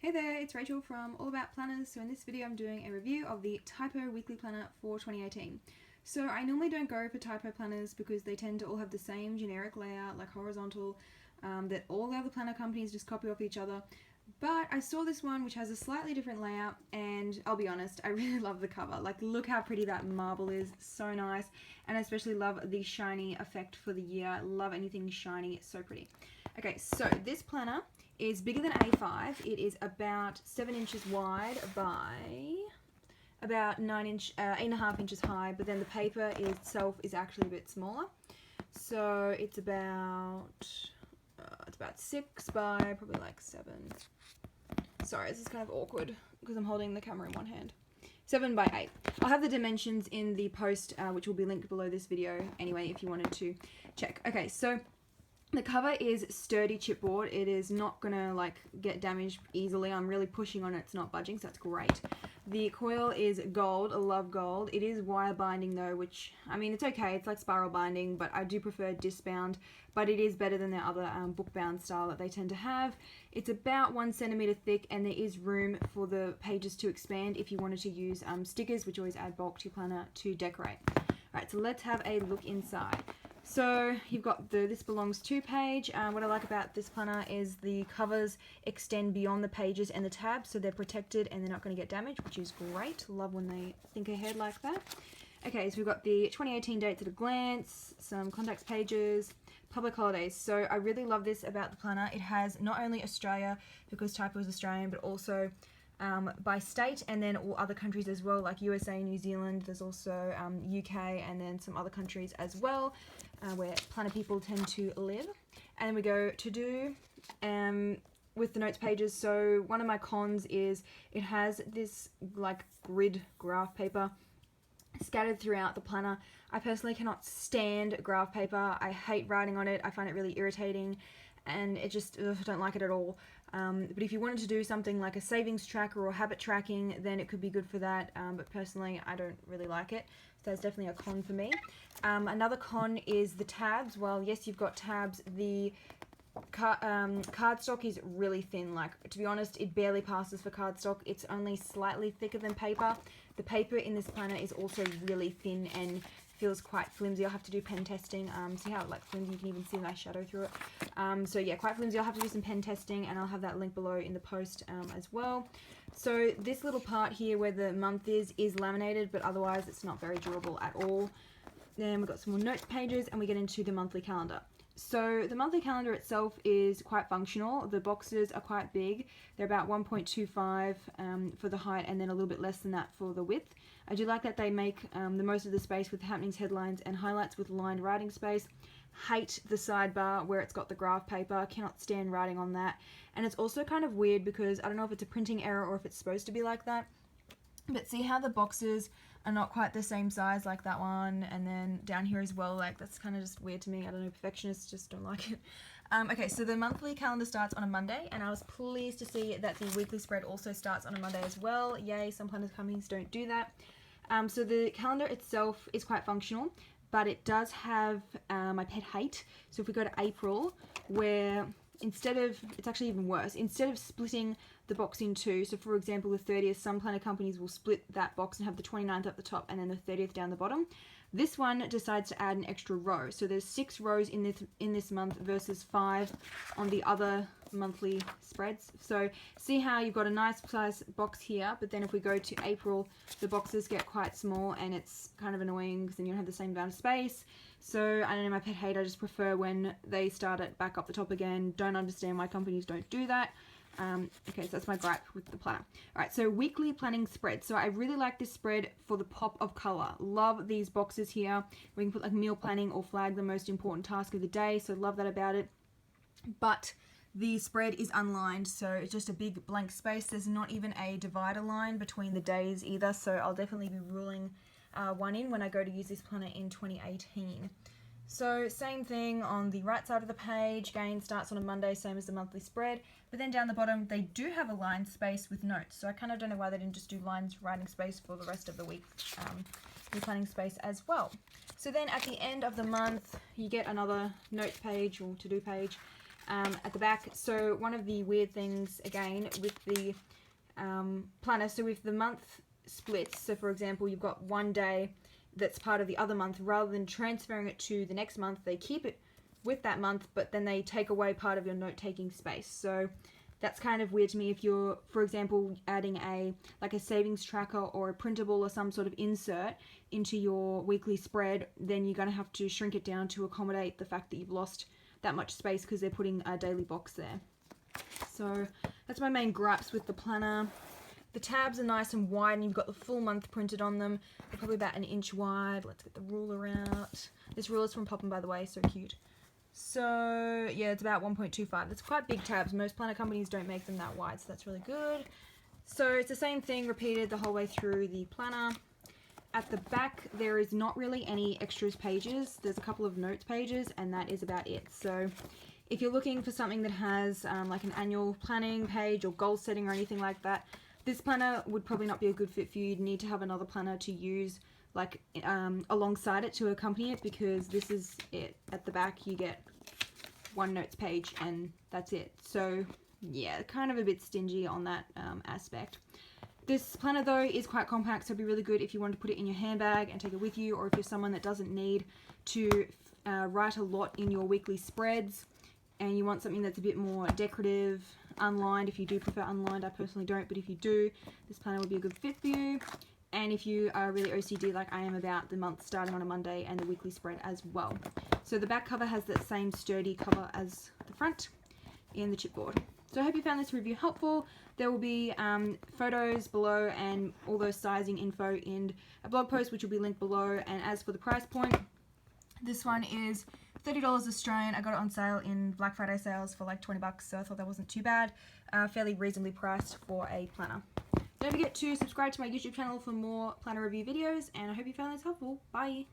Hey there, it's Rachel from All About Planners. So in this video I'm doing a review of the Typo weekly planner for 2018. So I normally don't go for Typo planners because they tend to all have the same generic layout, like horizontal, that all the other planner companies just copy off each other. But I saw this one which has a slightly different layout, and I'll be honest, I really love the cover. Like, look how pretty that marble is, so nice. And I especially love the shiny effect for the year. Love anything shiny, so pretty. Okay, so this planner is bigger than A5. It is about 7 inches wide by about 8.5 inches high, but then the paper itself is actually a bit smaller. So it's about 6 by probably like 7. Sorry, this is kind of awkward because I'm holding the camera in one hand. 7 by 8. I'll have the dimensions in the post, which will be linked below this video anyway if you wanted to check. Okay, so the cover is sturdy chipboard. It is not gonna like get damaged easily. I'm really pushing on it, it's not budging, so that's great. The coil is gold. I love gold. It is wire binding though, which, I mean, it's okay. It's like spiral binding, but I do prefer disc bound, but it is better than the other book bound style that they tend to have. It's about 1 centimeter thick, and there is room for the pages to expand if you wanted to use stickers, which always add bulk to your planner to decorate. Alright, so let's have a look inside. So you've got the This Belongs To page. What I like about this planner is the covers extend beyond the pages and the tabs, so they're protected and they're not going to get damaged, which is great. Love when they think ahead like that. Okay, so we've got the 2018 dates at a glance, some contacts pages, public holidays. So I really love this about the planner. It has not only Australia, because Typo is Australian, but also by state, and then all other countries as well, like USA, New Zealand. There's also UK, and then some other countries as well where planner people tend to live. And then we go to do with the notes pages. So one of my cons is it has this like grid graph paper scattered throughout the planner. I personally cannot stand graph paper. I hate writing on it. I find it really irritating, and it just, I don't like it at all. But if you wanted to do something like a savings tracker or habit tracking, then it could be good for that. But personally, I don't really like it. So that's definitely a con for me. Another con is the tabs. Well, yes, you've got tabs. The cardstock is really thin. Like, to be honest, it barely passes for cardstock. It's only slightly thicker than paper. The paper in this planner is also really thin and feels quite flimsy. I'll have to do pen testing. See how like flimsy, you can even see my shadow through it. So yeah, quite flimsy. I'll have to do some pen testing, and I'll have that link below in the post as well. So this little part here where the month is laminated, but otherwise it's not very durable at all. Then we've got some more notes pages, and we get into the monthly calendar. So the monthly calendar itself is quite functional. The boxes are quite big. They're about 1.25 for the height, and then a little bit less than that for the width. I do like that they make the most of the space with happenings, headlines, and highlights with lined writing space. Hate the sidebar where it's got the graph paper. Cannot stand writing on that. And it's also kind of weird because I don't know if it's a printing error or if it's supposed to be like that. But see how the boxes are not quite the same size like that one, and then down here as well, like that's kind of just weird to me. I don't know, perfectionists just don't like it. Okay, so the monthly calendar starts on a Monday, and I was pleased to see that the weekly spread also starts on a Monday as well. Yay, some planner companies don't do that. So the calendar itself is quite functional, but it does have my pet hate. So if we go to April, where instead of, it's actually even worse, instead of splitting the box in two, so for example the 30th, some planner companies will split that box and have the 29th up the top and then the 30th down the bottom. This one decides to add an extra row. So there's 6 rows in this month versus 5 on the other monthly spreads. So see how you've got a nice size box here, but then if we go to April, the boxes get quite small, and it's kind of annoying because then you don't have the same amount of space. So I don't know, my pet hate, I just prefer when they start it back up the top again. Don't understand why companies don't do that. Okay, so that's my gripe with the planner. Alright, so weekly planning spread. So I really like this spread for the pop of color. Love these boxes here. We can put like meal planning or flag the most important task of the day. So love that about it. But the spread is unlined, so it's just a big blank space. There's not even a divider line between the days either. So I'll definitely be ruling one in when I go to use this planner in 2018. So same thing on the right side of the page, again starts on a Monday, same as the monthly spread, but then down the bottom they do have a line space with notes, so I kind of don't know why they didn't just do lines writing space for the rest of the week, the planning space as well. So then at the end of the month you get another notes page or to-do page, at the back. So one of the weird things, again, with the planner, so if the month splits, so for example, you've got one day that's part of the other month, rather than transferring it to the next month, they keep it with that month, but then they take away part of your note-taking space. So that's kind of weird to me. If you're, for example, adding a savings tracker or a printable or some sort of insert into your weekly spread, then you're going to have to shrink it down to accommodate the fact that you've lost that much space because they're putting a daily box there. So that's my main gripes with the planner. The tabs are nice and wide, and you've got the full month printed on them. They're probably about 1 inch wide. Let's get the ruler out. This ruler's from Poppin', by the way, so cute. So yeah, it's about 1.25. That's quite big tabs. Most planner companies don't make them that wide, so that's really good. So it's the same thing repeated the whole way through the planner. At the back, there is not really any extras pages. There's a couple of notes pages, and that is about it. So if you're looking for something that has like an annual planning page or goal setting or anything like that, this planner would probably not be a good fit for you. You'd need to have another planner to use like alongside it to accompany it, because this is it. At the back you get one notes page and that's it. So yeah, kind of a bit stingy on that aspect. This planner though is quite compact, so it'd be really good if you wanted to put it in your handbag and take it with you, or if you're someone that doesn't need to write a lot in your weekly spreads and you want something that's a bit more decorative, unlined. If you do prefer unlined, I personally don't, but if you do, this planner would be a good fit for you. And if you are really OCD like I am about the month starting on a Monday and the weekly spread as well. So the back cover has that same sturdy cover as the front in the chipboard. So I hope you found this review helpful. There will be photos below and all those sizing info in a blog post, which will be linked below. And as for the price point, this one is $30 Australian. I got it on sale in Black Friday sales for like 20 bucks, so I thought that wasn't too bad. Fairly reasonably priced for a planner. Don't forget to subscribe to my YouTube channel for more planner review videos, and I hope you found this helpful. Bye!